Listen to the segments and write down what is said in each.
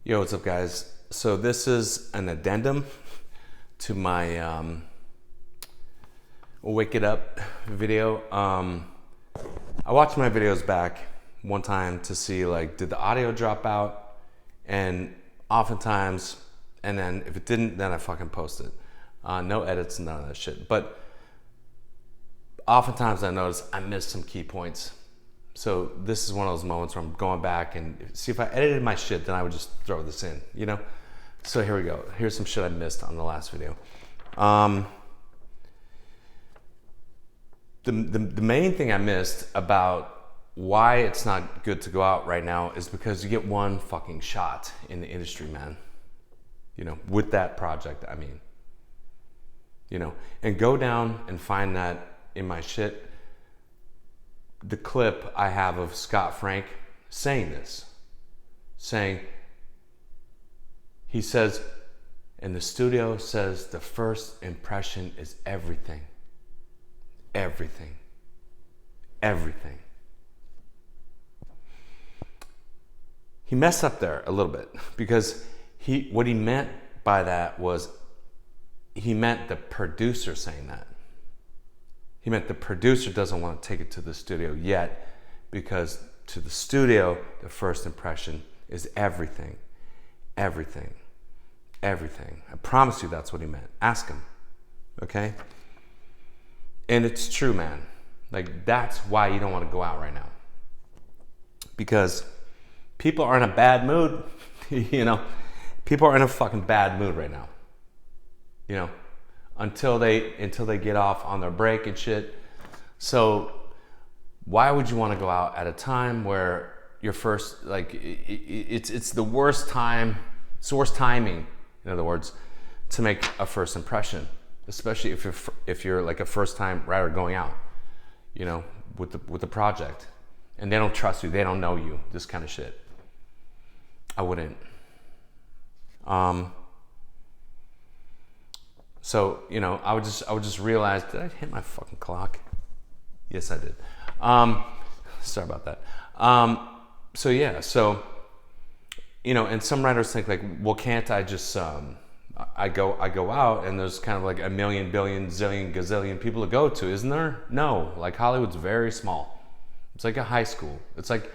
Yo, what's up, guys? So this is an addendum to my Wake It Up video. I watched my videos back one time to see, like, did the audio drop out? And oftentimes, and then if it didn't, then I fucking post it. No edits, none of that shit. But oftentimes I notice I missed some key points. So this is one of those moments where I'm going back and see if I edited my shit, then I would just throw this in, you know? So here we go. Here's some shit I missed on the last video. The main thing I missed about why it's not good to go out right now is because you get one fucking shot in the industry, man. You know, with that project, I mean. You know, and go down and find that in my shit. The clip I have of Scott Frank saying this, he says, and the studio says the first impression is everything. Everything. Everything. He messed up there a little bit because what he meant by that was he meant the producer saying that. He meant the producer doesn't want to take it to the studio yet because to the studio, the first impression is everything. Everything. Everything. I promise you that's what he meant. Ask him. Okay? And it's true, man. Like, that's why you don't want to go out right now. Because people are in a bad mood. You know? People are in a fucking bad mood right now. You know? Until they get off on their break and shit. So why would you want to go out at a time where your first, like, it's the worst time, it's the worst timing, in other words, to make a first impression, especially if you're like a first time writer going out, you know, with the project, and they don't trust you, they don't know you, this kind of shit. I wouldn't. So, you know, I would just realize, did I hit my fucking clock? Yes, I did. Sorry about that. So, you know, and some writers think like, well, can't I just, I go out and there's kind of like a million, billion, zillion, gazillion people to go to, isn't there? No, like Hollywood's very small. It's like a high school. It's like,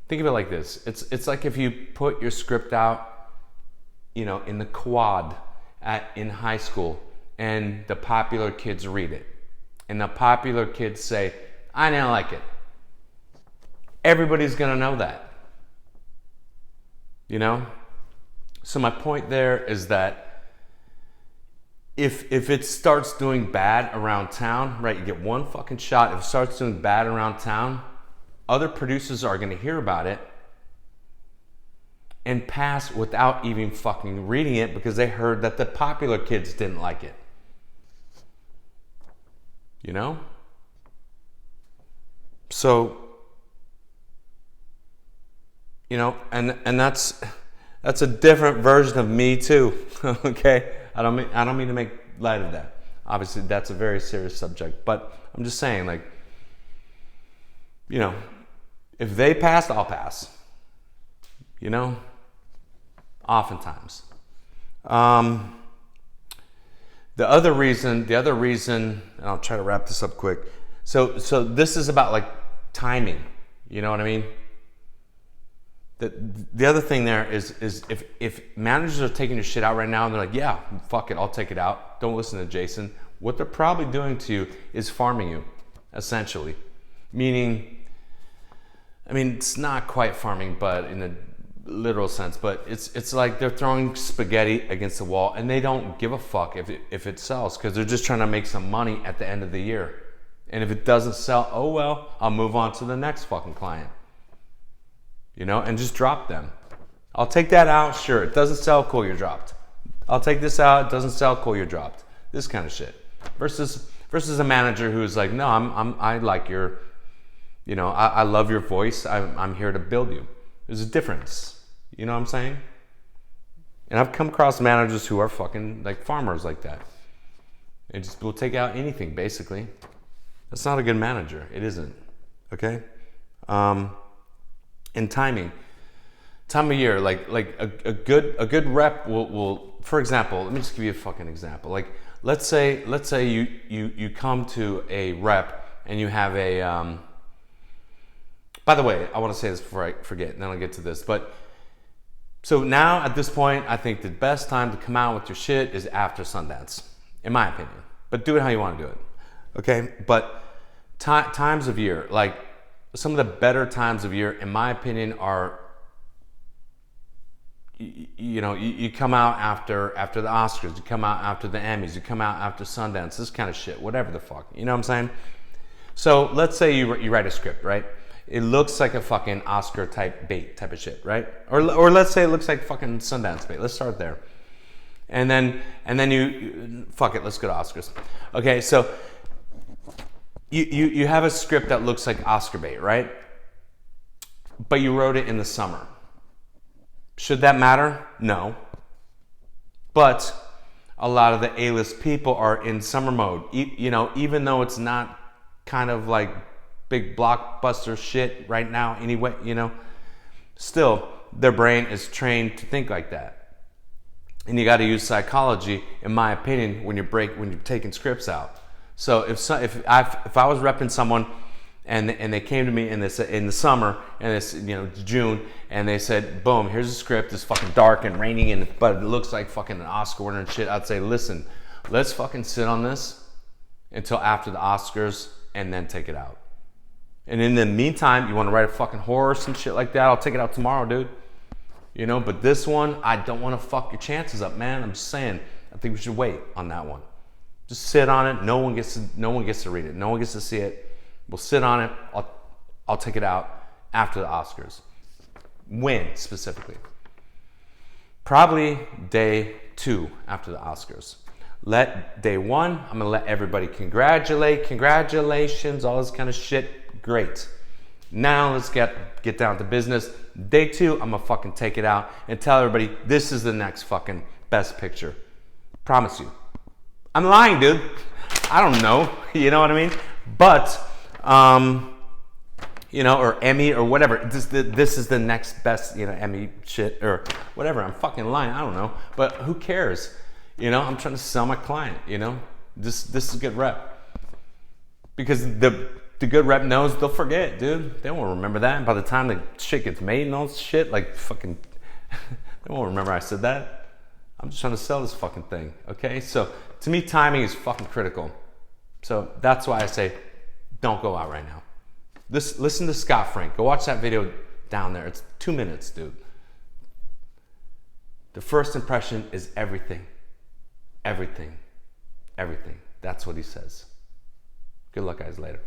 think of it like this. It's like if you put your script out, you know, in the quad in high school, and the popular kids read it, and the popular kids say, I didn't like it. Everybody's gonna know that. You know? So my point there is that if it starts doing bad around town, right, you get one fucking shot, if it starts doing bad around town, other producers are gonna hear about it and pass without even fucking reading it because they heard that the popular kids didn't like it. You know? So, you know, and that's a different version of me too. Okay? I don't mean to make light of that. Obviously, that's a very serious subject, but I'm just saying, like, you know, if they pass, I'll pass. You know? Oftentimes. The other reason, and I'll try to wrap this up quick. So this is about like timing. You know what I mean? The other thing there is if managers are taking your shit out right now and they're like, yeah, fuck it, I'll take it out. Don't listen to Jason. What they're probably doing to you is farming you, essentially. Meaning, I mean, it's not quite farming, but in a literal sense, but it's like they're throwing spaghetti against the wall and they don't give a fuck if it sells because they're just trying to make some money at the end of the year. And if it doesn't sell, oh well, I'll move on to the next fucking client. You know, and just drop them. I'll take that out, sure, it doesn't sell, cool, you're dropped. I'll take this out, it doesn't sell, cool, you're dropped. This kind of shit. Versus a manager who's like, no, I like your, you know, I love your voice, I'm here to build you. There's a difference. You know what I'm saying? And I've come across managers who are fucking like farmers like that. They just will take out anything, basically. That's not a good manager. It isn't. Okay? And timing. Time of year, like a good rep will, for example, let me just give you a fucking example. Like let's say you come to a rep and you have a by the way, I want to say this before I forget, and then I'll get to this. But so now at this point, I think the best time to come out with your shit is after Sundance, in my opinion. But do it how you want to do it, okay? But times of year, like some of the better times of year, in my opinion, are you come out after the Oscars, you come out after the Emmys, you come out after Sundance, this kind of shit, whatever the fuck, you know what I'm saying? So let's say you write a script, right? It looks like a fucking Oscar type bait type of shit, right? Or let's say it looks like fucking Sundance bait. Let's start there, and then you fuck it. Let's go to Oscars. Okay, so you have a script that looks like Oscar bait, right? But you wrote it in the summer. Should that matter? No. But a lot of the A-list people are in summer mode. Even though it's not kind of like big blockbuster shit right now anyway, still their brain is trained to think like that. And you got to use psychology, in my opinion, when you're taking scripts out. So if I was repping someone and they came to me in the summer and it's June and they said, boom, here's a script, it's fucking dark and raining but it looks like fucking an Oscar winner and shit, I'd say, listen, let's fucking sit on this until after the Oscars and then take it out. And in the meantime, you want to write a fucking horror or some shit like that, I'll take it out tomorrow, dude. But this one, I don't want to fuck your chances up, man. I'm just saying, I think we should wait on that one. Just sit on it. No one gets to read it. No one gets to see it. We'll sit on it. I'll take it out after the Oscars. When specifically? Probably day 2 after the Oscars. Let day 1, I'm gonna let everybody congratulations, all this kind of shit. Great. Now let's get down to business. Day 2, I'm gonna fucking take it out and tell everybody this is the next fucking best picture. Promise you. I'm lying, dude. I don't know. You know what I mean? But or Emmy or whatever. This is the next best, Emmy shit or whatever. I'm fucking lying. I don't know. But who cares? I'm trying to sell my client. This is a good rep because the good rep knows they'll forget, dude. They won't remember that. And by the time the shit gets made and all this shit, like fucking, they won't remember I said that. I'm just trying to sell this fucking thing. Okay, so to me, timing is fucking critical. So that's why I say, don't go out right now. Listen to Scott Frank. Go watch that video down there. It's 2 minutes, dude. The first impression is everything. Everything. Everything. That's what he says. Good luck, guys. Later.